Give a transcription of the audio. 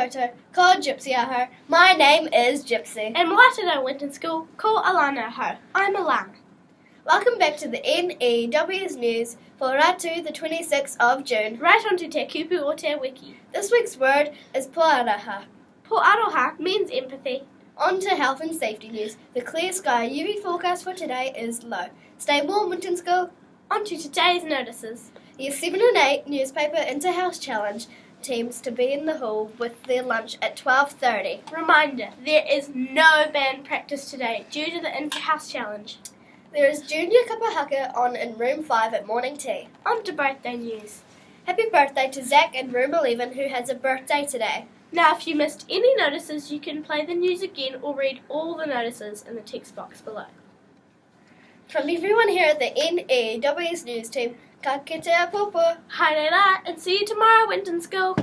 koutou, ko Gypsy ahau. My name is Gypsy. And Watana Winton School, ko alana ahau. I'm Alana. Welcome back to the N.E.W.S news for ratu the 26th of June. Right onto te kupu o te wiki. This week's word is Pūaroha. Pūaroha means empathy. On to health and safety news. The clear sky UV forecast for today is low. Stay warm, Winton School. On to today's notices. Years 7 and 8 newspaper inter-house challenge teams to be in the hall with their lunch at 12:30. Reminder, there is no band practice today due to the inter-house challenge. There is junior kapa haka on in room 5 at morning tea. On to birthday news. Happy birthday to Zach in room 11 who has a birthday today. Now, if you missed any notices, you can play the news again or read all the notices in the text box below. From everyone here at the N.E.W.S news team, ka kite a popo. Haere rā, and see you tomorrow, Winton School.